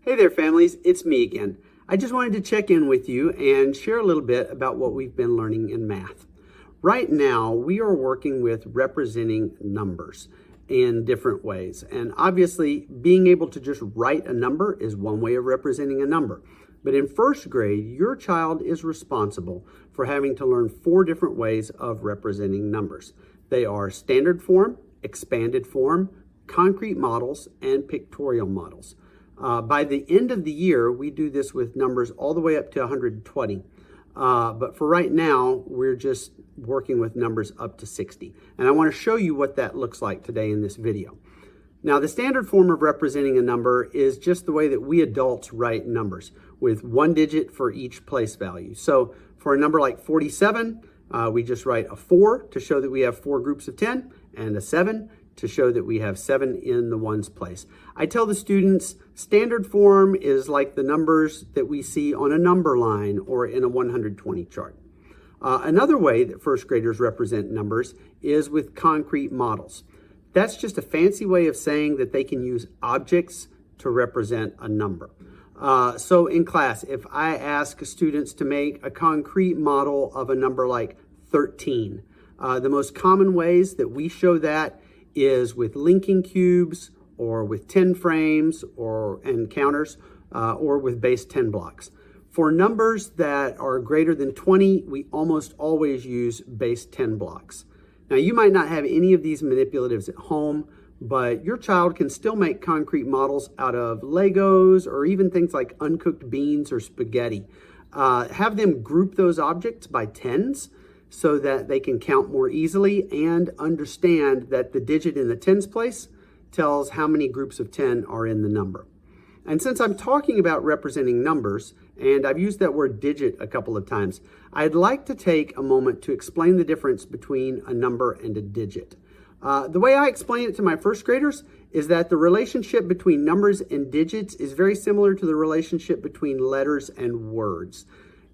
Hey there, families. It's me again. I just wanted to check in with you and share a little bit about what we've been learning in math. Right now, we are working with representing numbers in different ways. And obviously, being able to just write a number is one way of representing a number. But in first grade, your child is responsible for having to learn 4 different ways of representing numbers. They are standard form, expanded form, concrete models, and pictorial models. By the end of the year, we do this with numbers all the way up to 120. But for right now, we're just working with numbers up to 60. And I want to show you what that looks like today in this video. Now, the standard form of representing a number is just the way that we adults write numbers, with 1 digit for each place value. So for a number like 47, we just write a 4 to show that we have 4 groups of 10, and a 7 to show that we have 7 in the ones place. I tell the students standard form is like the numbers that we see on a number line or in a 120 chart. Another way that first graders represent numbers is with concrete models. That's just a fancy way of saying that they can use objects to represent a number. So in class, if I ask students to make a concrete model of a number like 13, the most common ways that we show that is with linking cubes, or with 10 frames, and counters, or with base 10 blocks. For numbers that are greater than 20, we almost always use base 10 blocks. Now, you might not have any of these manipulatives at home, but your child can still make concrete models out of Legos or even things like uncooked beans or spaghetti. Have them group those objects by tens so that they can count more easily and understand that the digit in the tens place tells how many groups of 10 are in the number. And since I'm talking about representing numbers, and I've used that word digit a couple of times, I'd like to take a moment to explain the difference between a number and a digit. The way I explain it to my first graders is that the relationship between numbers and digits is very similar to the relationship between letters and words.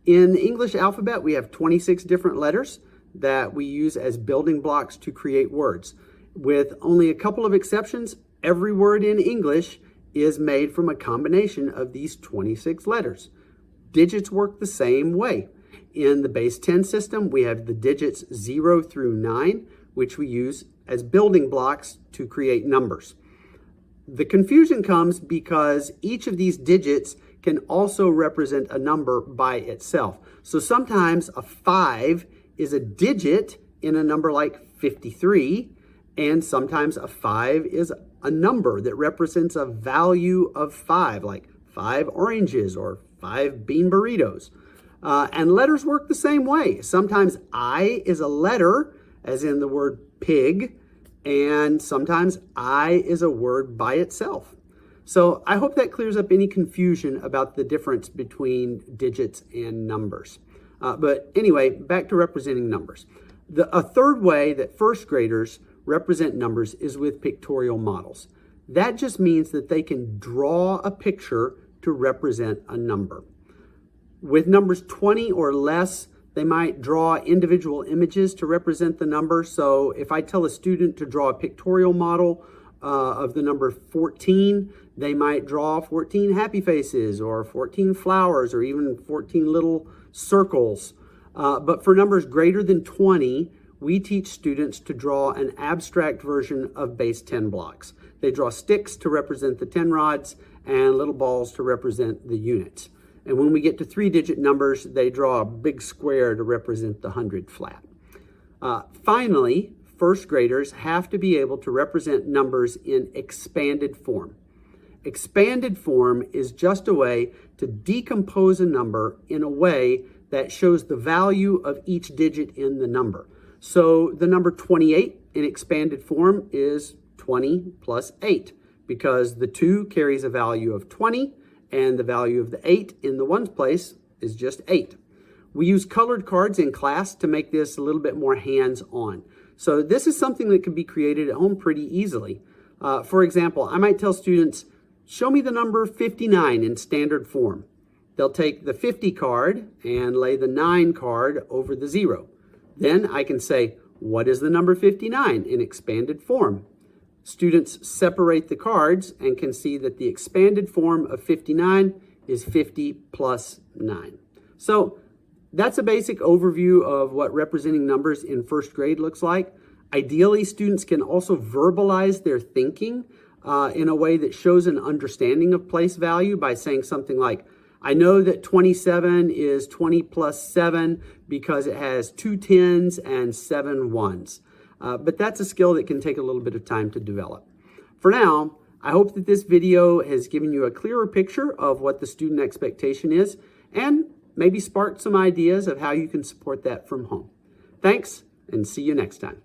In the English alphabet, we have 26 different letters that we use as building blocks to create words. With only a couple of exceptions, every word in English is made from a combination of these 26 letters. Digits work the same way. In the base 10 system, we have the digits 0 through 9, which we use as building blocks to create numbers. The confusion comes because each of these digits can also represent a number by itself. So sometimes a 5 is a digit in a number like 53, and sometimes a 5 is a number that represents a value of 5, like 5 oranges or 5 bean burritos. And letters work the same way. Sometimes I is a letter, as in the word pig, and sometimes I is a word by itself. So I hope that clears up any confusion about the difference between digits and numbers. But anyway, back to representing numbers. A third way that first graders represent numbers is with pictorial models. That just means that they can draw a picture to represent a number. With numbers 20 or less, they might draw individual images to represent the number. So if I tell a student to draw a pictorial model of the number 14, they might draw 14 happy faces or 14 flowers or even 14 little circles. But for numbers greater than 20, we teach students to draw an abstract version of base 10 blocks. They draw sticks to represent the 10 rods and little balls to represent the units. And when we get to 3-digit numbers, they draw a big square to represent the 100 flat. Finally, first graders have to be able to represent numbers in expanded form. Expanded form is just a way to decompose a number in a way that shows the value of each digit in the number. So the number 28 in expanded form is 20 plus 8, because the 2 carries a value of 20 and the value of the 8 in the ones place is just 8. We use colored cards in class to make this a little bit more hands-on. So this is something that can be created at home pretty easily. For example, I might tell students, show me the number 59 in standard form. They'll take the 50 card and lay the 9 card over the 0. Then I can say, what is the number 59 in expanded form? Students separate the cards and can see that the expanded form of 59 is 50 plus 9. So that's a basic overview of what representing numbers in first grade looks like. Ideally, students can also verbalize their thinking in a way that shows an understanding of place value by saying something like, I know that 27 is 20 plus 7 because it has 2 10s and 7 1s. But that's a skill that can take a little bit of time to develop. For now, I hope that this video has given you a clearer picture of what the student expectation is and maybe sparked some ideas of how you can support that from home. Thanks, and see you next time.